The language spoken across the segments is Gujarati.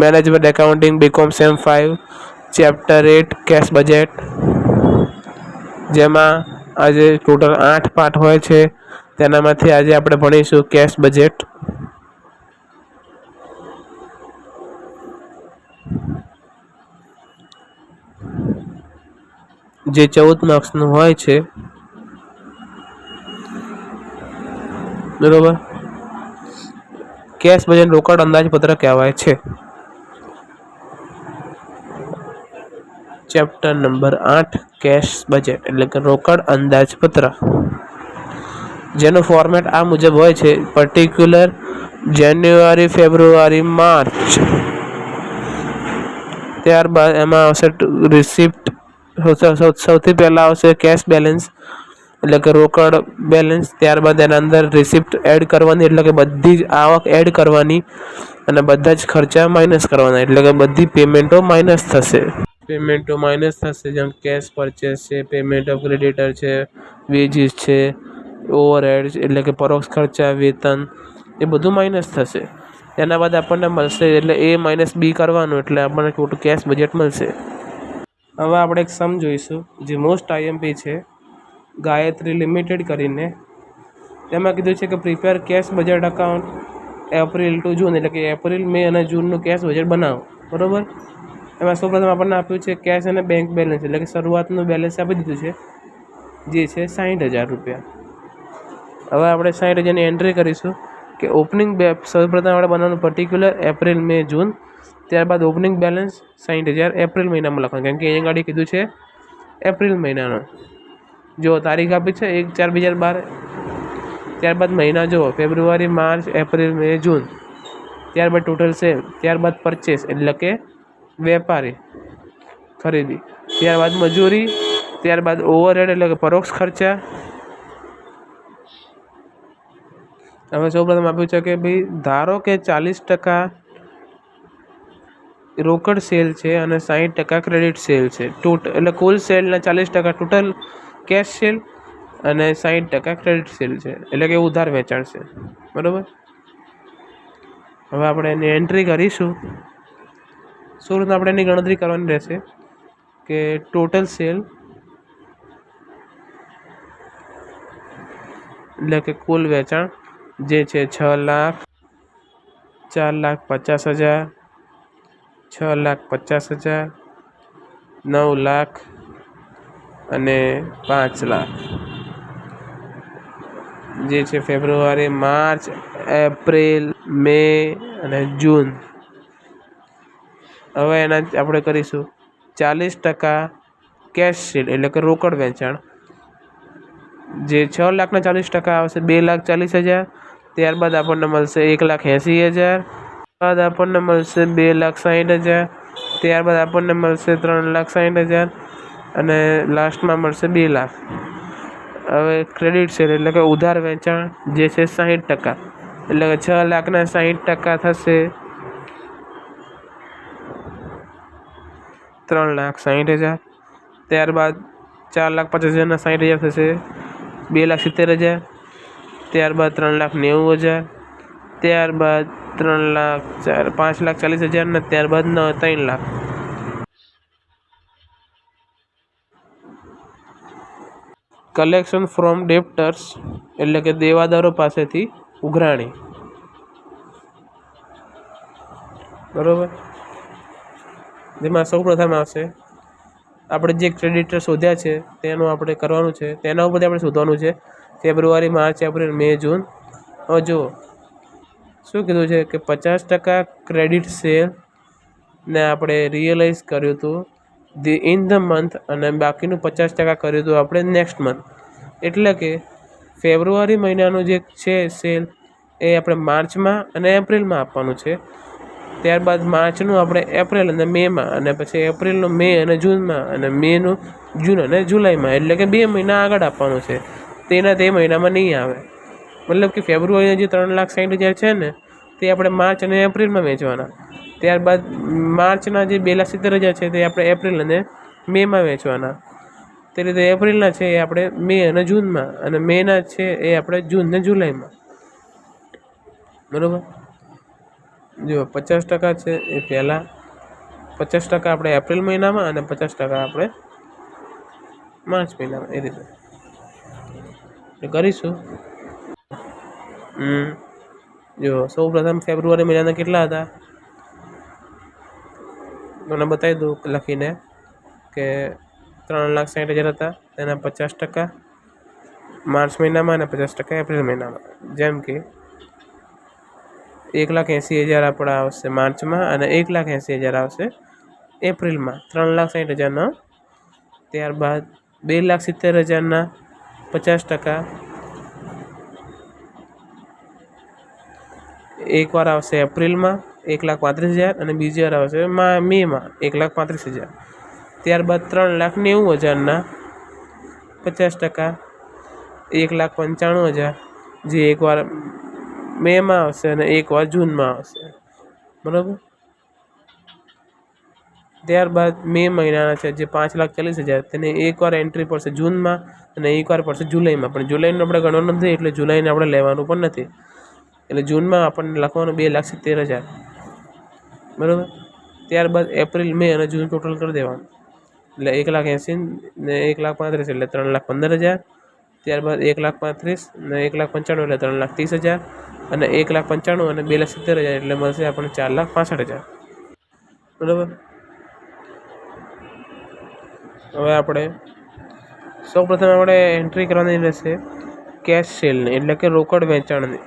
Management accounting BCom sem 5 chapter 8 cash budget, જેમાં આજે ટોટલ 8 પાઠ હોય છે. તેનામાંથી આજે આપણે ભણીશું કેશ બજેટ. જે 14 માર્ક્સનું હોય છે. બરોબર. કેશ બજેટ રોકડ અંદાજપત્ર કહેવાય છે. ચેપ્ટર નંબર 8 કેશ બજેટ એટલે કે રોકડ અંદાજપત્ર, જેનું ફોર્મેટ આ મુજબ હોય છે. પર્ટિક્યુલર, જાન્યુઆરી, ફેબ્રુઆરી, માર્ચ, ત્યારબાદ એમાં આવશે રિસિપ્ટ. સૌથી પહેલા આવશે કેશ બેલેન્સ એટલે કે રોકડ બેલેન્સ. ત્યારબાદ એના અંદર રિસિપ્ટ એડ કરવાની એટલે કે બધી જ આવક એડ કરવાની અને બધા જ ખર્ચા માઇનસ કરવાના એટલે કે બધી પેમેન્ટો માઇનસ થશે. જેમ કેશ પરચેસ છે, પેમેન્ટ ઓફ ક્રેડિટર છે, વેજીસ છે, ઓવરહેડ એટલે કે પરોક્ષ ખર્ચા, વેતન, એ બધું માઇનસ થશે. એના બાદ આપણને મળશે એટલે A - B કરવાનું એટલે આપણને ટોટલ કેશ બજેટ મળશે. હવે આપણે એક સમ જોઈશું જે મોસ્ટ IMP છે, ગાયત્રી લિમિટેડ કરીને. તેમાં કીધું છે કે prepare cash budget account April to June એટલે કે એપ્રિલ, મે અને જૂનનું કેશ બજેટ બનાવો. બરાબર. એમાં સૌપ્રથમ આપણને આપ્યું છે કેશ અને બેંક બેલેન્સ એટલે કે શરૂઆતનું બેલેન્સ આપી દીધું છે, જે છે 60,000 રૂપિયા. હવે આપણે 60,000ની એન્ટ્રી કરીશું કે ઓપનિંગ સૌપ્રથમ આપણે બનાવવાનું પર્ટિક્યુલર એપ્રિલ, મે, જૂન. ત્યારબાદ ઓપનિંગ બેલેન્સ 60,000 એપ્રિલ મહિનામાં લખવાનું, કેમ કે અહીંયા ગાડી કીધું છે એપ્રિલ મહિનાનો. જો તારીખ આપી છે 1/4/2012. ત્યારબાદ મહિના જુઓ ફેબ્રુઆરી, માર્ચ, એપ્રિલ, મે, જૂન. ત્યારબાદ ટોટલ સેલ. ત્યારબાદ પરચેસ એટલે કે વેપારી ખરીદી. ત્યારબાદ મજૂરી. ત્યારબાદ ઓવરહેડ એટલે કે પરોક્ષ ખર્ચા. હવે સૌપ્રથમ આપ્યું છે કે ભાઈ ધારો કે 40% રોકડ સેલ છે અને 60% ક્રેડિટ સેલ છે. એટલે કુલ સેલના 40% ટોટલ કેશ સેલ અને 60% ક્રેડિટ સેલ છે, એટલે કે ઉધાર વેચાણ છે. બરાબર. હવે આપણે એની એન્ટ્રી કરીશું. સૌપ્રથમ આપણે એની ગણતરી કરવાની રહેશે કે ટોટલ સેલ એટલે કે કુલ વેચાણ જે છે 6 લાખ, 4,50,000, 6,50,000, 9 લાખ અને 5 લાખ, જે છે ફેબ્રુઆરી, માર્ચ, એપ્રિલ, મે અને જૂન. હવે એના આપણે કરીશું 40% કેશ સેલ એટલે કે રોકડ વેચાણ, જે 6 લાખના 40% આવશે 2,40,000. ત્યારબાદ આપણને મળશે 1,80,000. બાદ આપણને મળશે 2,60,000. ત્યારબાદ આપણને મળશે 3,60,000 અને લાસ્ટમાં મળશે 2 લાખ. હવે ક્રેડિટ સેલ એટલે કે ઉધાર વેચાણ જે છે 60%, એટલે કે 6 લાખના 60% થશે 3,60,000. ત્યારબાદ 4,50,000ના 60,000 થશે 2,70,000. ત્યારબાદ 3,90,000. ત્યારબાદ 5,40,000 ને ત્યારબાદ 3 લાખ. કલેક્શન ફ્રોમ ડેપ્ટર્સ એટલે કે દેવાદારો પાસેથી ઉઘરાણી. બરાબર. જેમાં સૌપ્રથમ આવશે આપણે જે ક્રેડિટર શોધ્યા છે તેનું આપણે કરવાનું છે, તેના ઉપરથી આપણે શોધવાનું છે ફેબ્રુઆરી, માર્ચ, એપ્રિલ, મે, જૂન. હવે જુઓ શું કીધું છે કે 50% ક્રેડિટ સેલ ને આપણે રિયલાઇઝ કર્યું હતું ઇન ધ મંથ અને બાકીનું 50% કર્યું હતું આપણે નેક્સ્ટ મંથ. એટલે કે ફેબ્રુઆરી મહિનાનું જે છે સેલ એ આપણે માર્ચમાં અને એપ્રિલમાં આપવાનું છે. ત્યારબાદ માર્ચનું આપણે એપ્રિલ અને મેમાં, અને પછી એપ્રિલનું મે અને જૂનમાં, અને મેનું જૂન અને જુલાઈમાં, એટલે કે 2 મહિના આગળ આપવાનું છે. તે મહિનામાં નહીં આવે. મતલબ કે ફેબ્રુઆરીના જે 3,60,000 છે ને તે આપણે માર્ચ અને એપ્રિલમાં વેચવાના. ત્યારબાદ માર્ચના જે 2,70,000 છે તે આપણે એપ્રિલ અને મેમાં વેચવાના. તે રીતે એપ્રિલના છે એ આપણે મે અને જૂનમાં, અને મેના છે એ આપણે જૂન ને જુલાઈમાં. બરાબર. જો 50% છે એ પહેલાં, 50% આપણે એપ્રિલ મહિનામાં અને 50% આપણે માર્ચ મહિનામાં, એ રીતે કરીશું. જો સૌ પ્રથમ ફેબ્રુઆરી મહિનાના કેટલા હતા મને બતાવી દઉં લખીને કે 3,60,000 હતા, તેના 50% માર્ચ મહિનામાં અને 50% એપ્રિલ મહિનામાં. જેમ કે 1,80,000 આપણા આવશે માર્ચમાં અને 1,80,000 આવશે એપ્રિલમાં. 3,60,000નો. ત્યારબાદ 2,70,000ના 50% એકવાર આવશે એપ્રિલમાં 1,35,000 અને બીજી વાર આવશે મેમાં 1,35,000. ત્યારબાદ 3,90,000ના 50% 1,95,000 જે એકવાર મેમાં આવશે અને એકવાર જૂનમાં આવશે, બરાબર. ત્યારબાદ મે મહિનાના છે જે 5,40,000, તેને એકવાર એન્ટ્રી પડશે જૂનમાં અને એકવાર પડશે જુલાઈમાં. પણ જુલાઈનું આપણે ગણવાનું નથી, એટલે જુલાઈને આપણે લેવાનું પણ નથી. એટલે જૂનમાં આપણને લખવાનું 2,70,000, બરાબર. ત્યારબાદ એપ્રિલ, મે અને જૂન ટોટલ કરી દેવાનું. એટલે 1,80,000 ને 1,35,000 એટલે 3,15,000. ત્યારબાદ 1,35,000 ને 1,95,000 એટલે 3,30,000 અને 1,95,000 અને 2,70,000 એટલે મળશે આપણને 4,65,000, બરાબર. હવે આપણે સૌપ્રથમ આપણે એન્ટ્રી કરવાની રહેશે કેશ સેલની, એટલે કે રોકડ વેચાણની.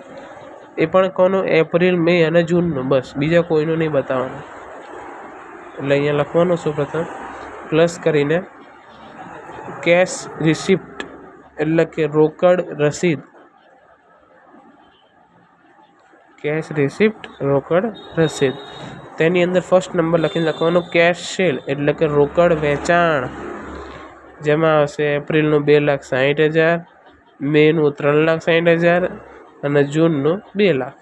એ પણ કોનું? એપ્રિલ, મે અને જૂનનું, બસ, બીજા કોઈનું નહીં બતાવવાનું. એટલે અહીંયા લખવાનું સૌપ્રથમ પ્લસ કરીને કેશ રિસિપ્ટ, એટલે કે રોકડ રસીદ. કેશ રિસિપ્ટ, રોકડ રસીદ. તેની અંદર ફર્સ્ટ નંબર લખીને લખવાનું કેશ સેલ, એટલે કે રોકડ વેચાણ. જેમાં આવશે એપ્રિલનું 2,60,000, મેનું 3,60,000 અને જૂનનું 2,00,000.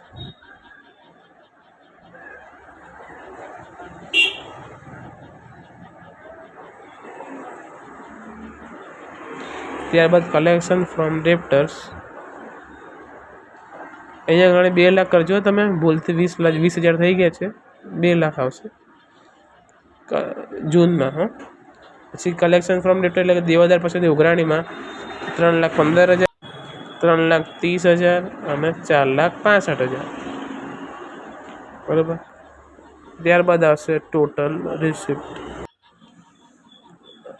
ત્યારબાદ કલેક્શન ફ્રોમ ડેપ્ટર્સ. અહીંયા આગળ 2,00,000 કરજો તમે, ભૂલથી 20,000 થઈ ગયા છે, 2,00,000 આવશે જૂનમાં. હા, પછી કલેક્શન ફ્રોમ ડેપ્ટર એટલે કે દેવાદાર પાસેથી ઉઘરાણીમાં 3,15,000, 3,30,000 અને 4,65,000, બરાબર. ત્યારબાદ આવશે ટોટલ રિસિપ્ટ.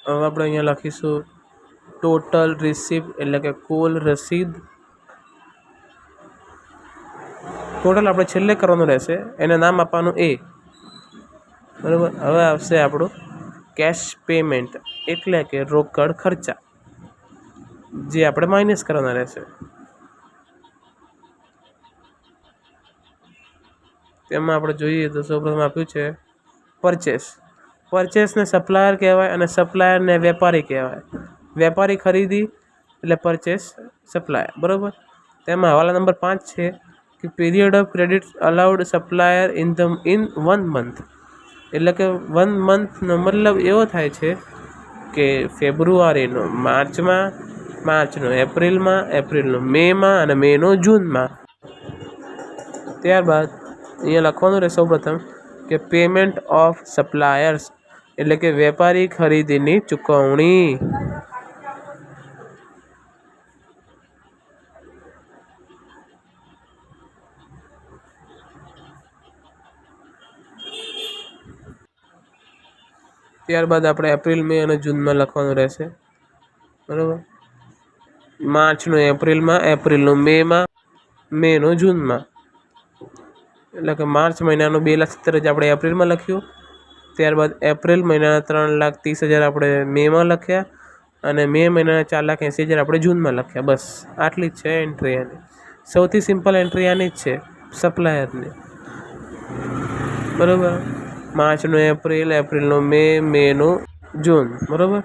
હવે આપણે અહીંયા લખીશું ટોટલ રિસિપ્ટ, એટલે કે કુલ રસીદ. ટોટલ આપણે છેલ્લે કરવાનું રહેશે, એને નામ આપવાનું એ, બરાબર. હવે આવશે આપણું કેશ પેમેન્ટ, એટલે કે રોકડ ખર્ચા, જે આપણે માઇનસ કરવાના રહેશે. તેમાં આપણે જોઈએ તો સૌપ્રથમ આપ્યું છે પરચેસ. પરચેસને સપ્લાયર કહેવાય અને સપ્લાયરને વેપારી કહેવાય. વેપારી ખરીદી એટલે પરચેસ સપ્લાયર, બરાબર. તેમાં હવાલા નંબર 5 છે કે period of credit allowed supplier in 1 month. એટલે કે 1 monthનો મતલબ એવો થાય છે કે ફેબ્રુઆરીનો માર્ચમાં, માર્ચનો એપ્રિલમાં, એપ્રિલનો મેમાં અને મેનો જૂનમાં. ત્યારબાદ અહીંયા લખવાનું રહે સૌપ્રથમ કે પેમેન્ટ ઓફ સપ્લાયર્સ, એટલે કે વેપારી ખરીદીની ચૂકવણી. ત્યારબાદ આપણે એપ્રિલ, મે અને જૂનમાં લખવાનું રહેશે, બરાબર. માર્ચનું એપ્રિલમાં, એપ્રિલનું મેમાં, મેનું જૂનમાં. એટલે કે માર્ચ મહિનાનું 2,70,000 આપણે એપ્રિલમાં લખ્યું. ત્યારબાદ એપ્રિલ મહિનાના 3,30,000 આપણે મેમાં લખ્યા અને મે મહિનાના 4,80,000 આપણે જૂનમાં લખ્યા. બસ આટલી જ છે એન્ટ્રી આની. સૌથી સિમ્પલ એન્ટ્રી આની જ છે સપ્લાયરની, બરાબર. માર્ચનું એપ્રિલ, એપ્રિલનું મે, મેનું જૂન, બરાબર.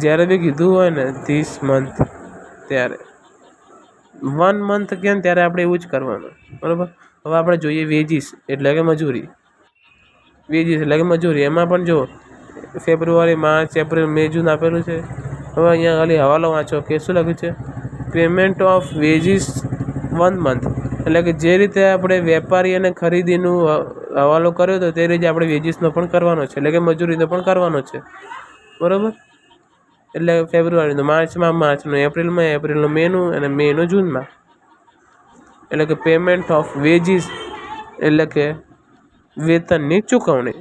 જ્યારે બી કીધું હોય ને ધીસ મંથ, ત્યારે 1 month કે ને ત્યારે આપણે એવું જ કરવાનું, બરાબર. હવે આપણે જોઈએ વેજીસ, એટલે કે મજૂરી. વેજીસ એટલે કે મજૂરી, એમાં પણ જો ફેબ્રુઆરી, માર્ચ, એપ્રિલ, મે, જૂન આપેલું છે. હવે અહીંયા ખાલી હવાલો વાંચો કે શું લખ્યું છે, પેમેન્ટ ઓફ વેજીસ 1 month, એટલે કે જે રીતે આપણે વેપારી અને ખરીદીનું હવાલો કર્યો હતો તે રીતે આપણે વેજીસનો પણ કરવાનો છે, એટલે કે મજૂરીનો પણ કરવાનો છે, બરાબર. એટલે ફેબ્રુઆરીનું, માર્ચનું, એપ્રિલનું મેનું અને મેનું જૂનમાં. એટલે કે પેમેન્ટ ઓફ વેજીસ એટલે કે વેતનની ચૂકવણી.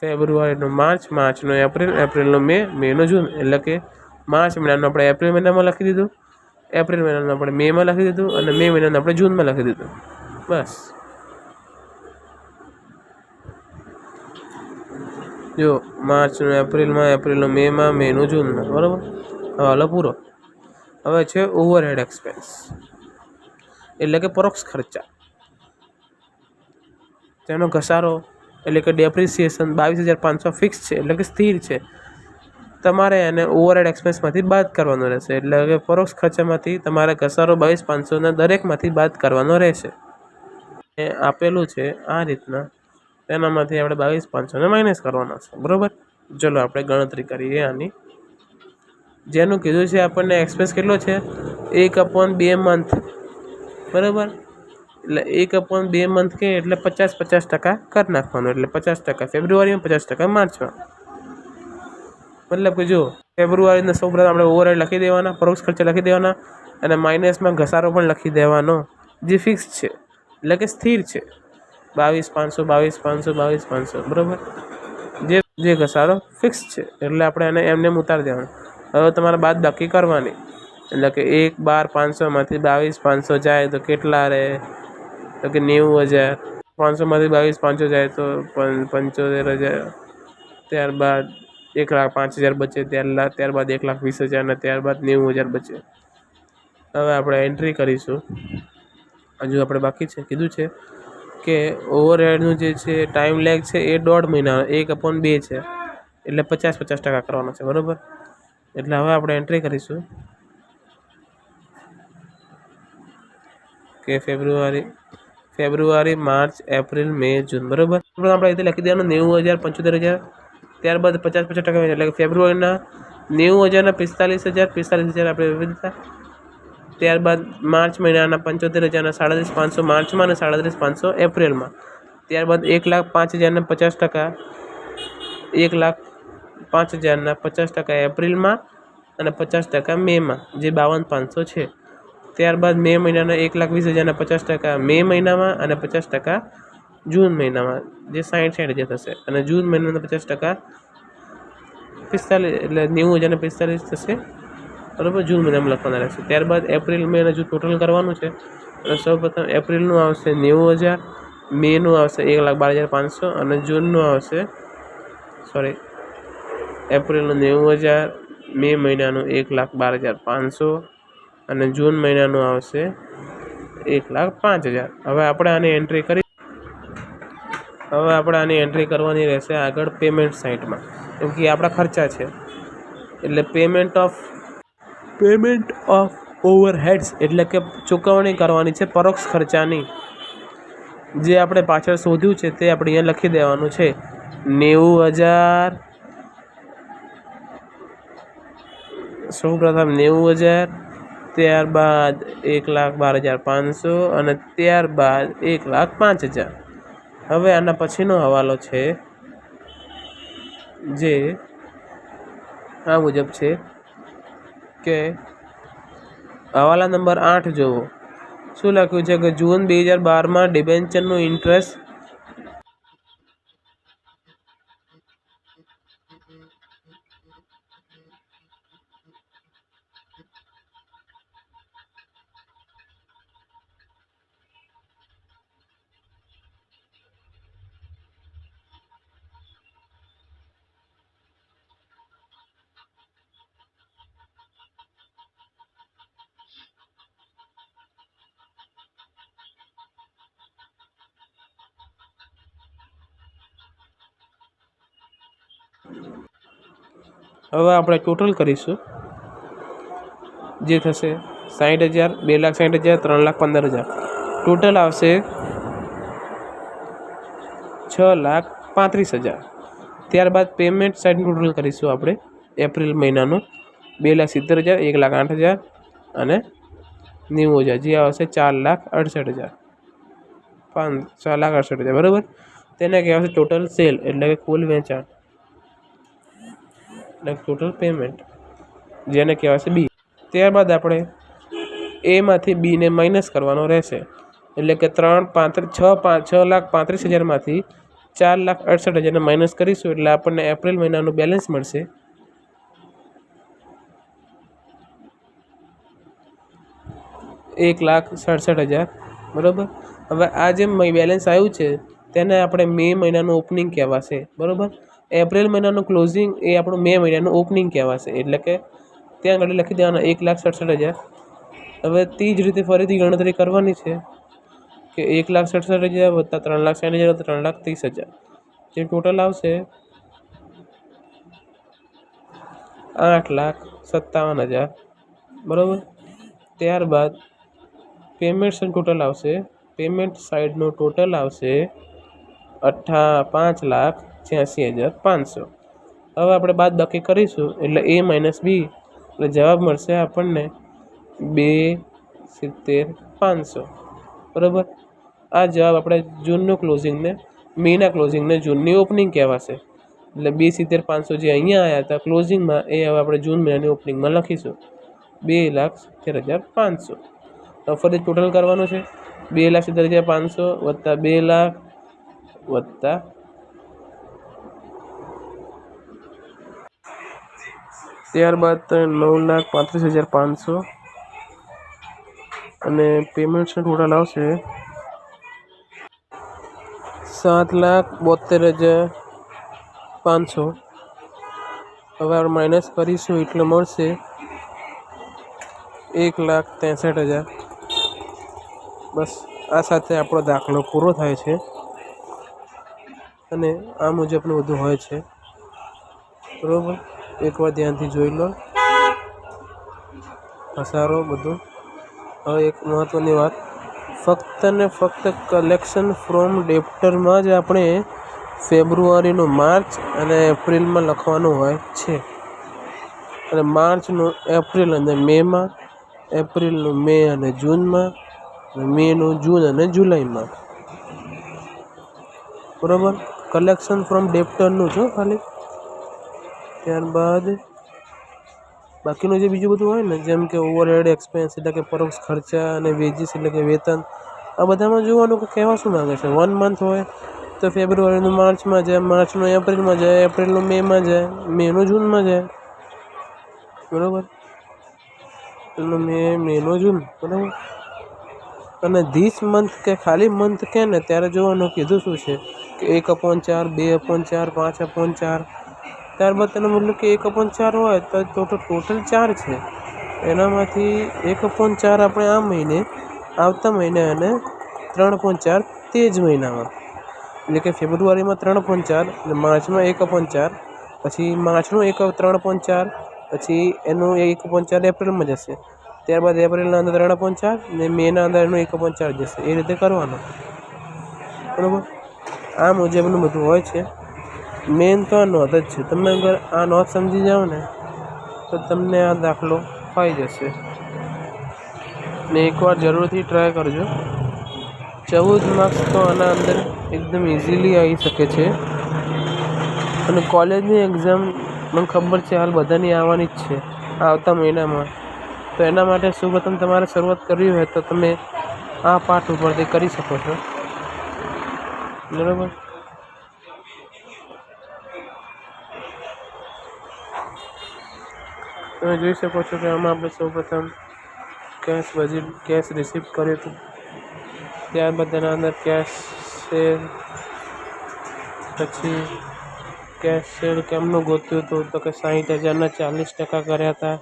ફેબ્રુઆરીનું માર્ચનું એપ્રિલનું મેનું જૂન. એટલે કે માર્ચ મહિનાનું આપણે એપ્રિલ મહિનામાં લખી દીધું, એપ્રિલ મહિનાનું આપણે મેમાં લખી દીધું અને મે મહિનાનું આપણે જૂનમાં લખી દીધું. બસ જો માર્ચનું એપ્રિલનું મેમાં, મેનું જૂનમાં, બરાબર. હવાલો પૂરો. હવે છે ઓવરહેડ એક્સપેન્સ એટલે કે પરોક્ષ ખર્ચા. તેનો ઘસારો એટલે કે ડેપ્રિસિએશન 22,500 ફિક્સ છે, એટલે કે સ્થિર છે. તમારે એને ઓવરહેડ એક્સપેન્સમાંથી બાદ કરવાનો રહેશે, એટલે કે પરોક્ષ ખર્ચામાંથી તમારે ઘસારો 22,500ના દરેકમાંથી બાદ કરવાનો રહેશે. એ આપેલું છે આ રીતના, તેનામાંથી આપણે 22,500ને માઇનસ કરવાના છે, બરાબર. ચલો આપણે ગણતરી કરીએ આની. જેનું કીધું છે આપણને એક્સપેન્સ કેટલો છે 1/2 મંથ, બરાબર. એટલે 1/2 મંથ કે એટલે 50% કરી નાખવાનું, એટલે 50% ફેબ્રુઆરીમાં, 50% માર્ચમાં. મતલબ કે જો ફેબ્રુઆરીના સૌપ્રથમ આપણે ઓવરહેડ લખી દેવાના, પરોક્ષ ખર્ચા લખી દેવાના અને માઇનસમાં ઘસારો પણ લખી દેવાનો, જે ફિક્સ છે એટલે કે સ્થિર છે. 22,500, બરાબર. જે ઘસારો ફિક્સ છે એટલે આપણે એને એમને ઉતારી દેવાનું. હવે તમારે બાદ બાકી કરવાની, એટલે કે 1/12,500માંથી 22,500 જાય તો કેટલા રહે? તો કે 90,000. 500માંથી 22,500 જાય તો 75,000. ત્યારબાદ 1,05,000 બચે, ત્યારબાદ 1,20,000 અને ત્યારબાદ 90,000 બચે. હવે આપણે એન્ટ્રી કરીશું. હજુ આપણે બાકી છે, કીધું છે કે ઓવરહેડનું જે છે ટાઈમ લેગ છે એ 1.5 મહિના, 1/2 છે, એટલે 50% કરવાનો છે, બરાબર. એટલે હવે આપણે એન્ટ્રી કરીશું કે ફેબ્રુઆરી, માર્ચ, એપ્રિલ, મે, જૂન, બરાબર. આપણે રીતે લખી દેવાનું 90,000, 75,000, ત્યારબાદ 50% એટલે કે ફેબ્રુઆરીના 90,000 45,000 આપણે એવી રીતના. ત્યારબાદ માર્ચ મહિનાના 75,000 37,500 માર્ચમાં અને 37,500 એપ્રિલમાં. ત્યારબાદ 1,05,000 50%, 1,05,000 50% એપ્રિલમાં અને 50% મેમાં, જે 52,500 છે. ત્યારબાદ મે મહિનાના 1,20,000 50% મે મહિનામાં અને 50% જૂન મહિનામાં, જે 60,000 થશે. અને જૂન મહિનાના 50% 45, એટલે 90,000 45 થશે, બરાબર. જૂન મહિનામાં લખવાના રહેશે. ત્યારબાદ એપ્રિલ મે હજુ ટોટલ કરવાનું છે. અને સૌપ્રથમ એપ્રિલનું આવશે 90,000, મેનું આવશે 1,12,500 અને જૂનનું આવશે એપ્રિલનું 90,000, મે મહિનાનું 1,12,500 અને જૂન મહિનાનું આવશે 1,05,000. હવે આપણે આની એન્ટ્રી કરવાની રહેશે આગળ પેમેન્ટ સાઇટમાં, કેમ કે આપણા ખર્ચા છે. એટલે પેમેન્ટ ઓફ ઓવરહેડ્સ એટલે કે ચૂકવણી કરવાની છે પરોક્ષ ખર્ચાની. જે આપણે પાછળ શોધ્યું છે તે આપણે અહીંયા લખી દેવાનું છે. 90,000, સૌપ્રથમ 90,000, ત્યારબાદ 1,12,500 અને ત્યારબાદ 1,05,000. હવે આના પછીનો હવાલો છે જે આ મુજબ છે કે હવાલા નંબર 8 જોવો. શું લખ્યું છે કે જૂન 2012માં ડિબેન્ચરનું ઇન્ટરેસ્ટ હવે આપણે ટોટલ કરીશું, જે થશે 60,000, 2,60,000, 3,15,000. ટોટલ આવશે 6,35,000. ત્યારબાદ પેમેન્ટ સાઇડનું ટોટલ કરીશું આપણે એપ્રિલ મહિનાનું 2,70,000, 1,08,000 અને 90,000, જે આવશે 4,68,000 બરાબર. તેને કહેવાશે ટોટલ સેલ, એટલે કે કુલ વેચાણ, એટલે ટોટલ પેમેન્ટ, જેને કહેવાશે બી. ત્યારબાદ આપણે એમાંથી બીને માઇનસ કરવાનો રહેશે, એટલે કે 6,35,000માંથી 4,68,000ને માઇનસ કરીશું એટલે આપણને એપ્રિલ મહિનાનું બેલેન્સ મળશે 1,67,000 બરાબર. હવે આ જે બેલેન્સ આવ્યું છે તેને આપણે મે મહિનાનું ઓપનિંગ કહેવાશે બરાબર. એપ્રિલ મહિનાનું ક્લોઝિંગ એ આપણું મે મહિનાનું ઓપનિંગ કહેવાશે, એટલે કે ત્યાં આગળ લખી દેવાના 1,67,000. હવે તે જ રીતે ફરીથી ગણતરી કરવાની છે કે 1,67,000 વત્તા 3,60,000 વત્તા 3,30,000, જે ટોટલ આવશે 8,57,000 બરાબર. ત્યારબાદ પેમેન્ટ ટોટલ આવશે, પેમેન્ટ સાઈડનું ટોટલ આવશે 5,86,500. હવે આપણે બાદ બાકી કરીશું એટલે એ માઇનસ બી, એટલે જવાબ મળશે આપણને 2,70,500 બરાબર. આ જવાબ આપણે જૂનનું ક્લોઝિંગને, મેના ક્લોઝિંગને જૂનની ઓપનિંગ કહેવાશે, એટલે 2,70,500 જે અહીંયા આવ્યા હતા ક્લોઝિંગમાં એ હવે આપણે જૂન મહિનાની ઓપનિંગમાં લખીશું 2,70,500. તો ફરી ટોટલ કરવાનું છે 2,70,500 વત્તા 2,00,000 વત્તા ત્યારબાદ 9,35,500 અને પેમેન્ટ્સનું ટોટલ આવશે 7,72,500. હવે આપણે માઇનસ કરીશું એટલે મળશે 1,63,000. બસ આ સાથે આપણો દાખલો પૂરો થાય છે અને આ મુજબનું બધું હોય છે બરાબર. એકવાર ધ્યાનથી જોઈ લો, હસારો બધું. હવે એક મહત્ત્વની વાત, ફક્ત ને ફક્ત કલેક્શન ફ્રોમ ડેપ્ટરમાં જ આપણે ફેબ્રુઆરીનું માર્ચ અને એપ્રિલમાં લખવાનું હોય છે, અને માર્ચનું એપ્રિલ અને મેમાં, એપ્રિલનું મે અને જૂનમાં, મેનું જૂન અને જુલાઈમાં બરાબર. કલેક્શન ફ્રોમ ડેપ્ટરનું છો ખાલી. ત્યારબાદ બાકીનું જે બીજું બધું હોય ને, જેમ કે ઓવરહેડ એક્સપેન્સ એટલે કે પરોક્ષ ખર્ચા અને વેજીસ એટલે કે વેતન, આ બધામાં જોવાનું કે કહેવા શું માગે છે. 1 મંથ હોય તો ફેબ્રુઆરીનું માર્ચમાં જાય, માર્ચનું એપ્રિલમાં જાય, એપ્રિલનું મેમાં જાય, મેનું જૂનમાં જાય બરાબર. એનું મેનું જૂન બરાબર. અને ધીસ મંથ કે ખાલી મંથ કે ને ત્યારે જોવાનું કીધું શું છે કે 1/4, 2/4, 5/4. ત્યારબાદ તેનો મતલબ કે 1/4 હોય તો ટોટલ 4 છે, એનામાંથી 1/4 આપણે આ મહિને, આવતા મહિને, અને 3/4 તે જ મહિનામાં, એટલે કે ફેબ્રુઆરીમાં 3/4, એટલે માર્ચમાં 1/4, પછી માર્ચનું 3/4, પછી એનું 1/4 એપ્રિલમાં જશે, ત્યારબાદ એપ્રિલના અંદર 3/4 ને મેના અંદર એનું 1/4 જશે. એ રીતે કરવાનું બરાબર. આ મુજબનું બધું હોય છે. મેન તો આ નોંધ જ છે. તમે અગર આ નોંધ સમજી જાઓ ને તો તમને આ દાખલો ફાઈ જશે. ને એકવાર જરૂરથી ટ્રાય કરજો. 14 માર્ક્સ તો આના અંદર એકદમ ઇઝીલી આવી શકે છે. અને કોલેજની એક્ઝામ મને ખબર છે હાલ બધાની આવવાની જ છે આવતા મહિનામાં, તો એના માટે સૌપ્રથમ તમારે શરૂઆત કરવી હોય તો તમે આ પાઠ ઉપરથી કરી શકો છો બરાબર. તમે જોઈ શકો છો કે આમાં આપણે સૌપ્રથમ કેશ રિસીપ્ટ કર્યું હતું, ત્યારબાદ તેના અંદર કેશ સેલ, પછી કેશ સેલ કેમનું ગોત્યું હતું તો કે 60,000ના 40% કર્યા હતા.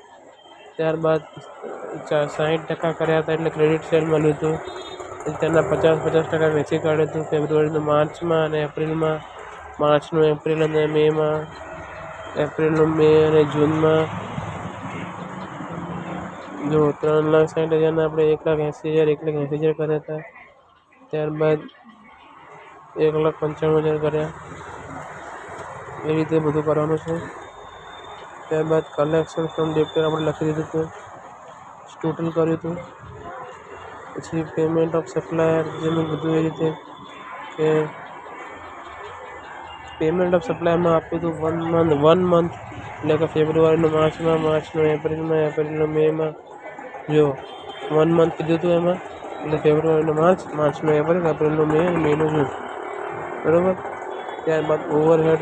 ત્યારબાદ 60% કર્યા હતા એટલે ક્રેડિટ સેલ મળ્યું હતું, તેના 50% વેચી કાઢ્યું હતું ફેબ્રુઆરીનું માર્ચમાં અને એપ્રિલમાં, માર્ચનું એપ્રિલ અને મેમાં, એપ્રિલનું મે અને જૂનમાં. જો 3,60,000ના આપણે 1,80,000 કર્યા હતા. ત્યારબાદ 1,95,000 કર્યા. એ રીતે બધું કરવાનું છે. ત્યારબાદ કલેક્શન ફ્રોમ ડેપ્ટર આપણે લખી દીધું હતું, ટોટલ કર્યું હતું. પછી પેમેન્ટ ઓફ સપ્લાયર જે મેં બધું એ રીતે કે પેમેન્ટ ઓફ સપ્લાયમાં આપ્યું હતું 1 મંથ એટલે કે ફેબ્રુઆરીનું માર્ચનું એપ્રિલનું મેમાં જો 1 મંથ કીધું હતું એમાં એટલે ફેબ્રુઆરીનું માર્ચનું એપ્રિલનું મેનું જૂન બરાબર. ત્યારબાદ ઓવરહેડ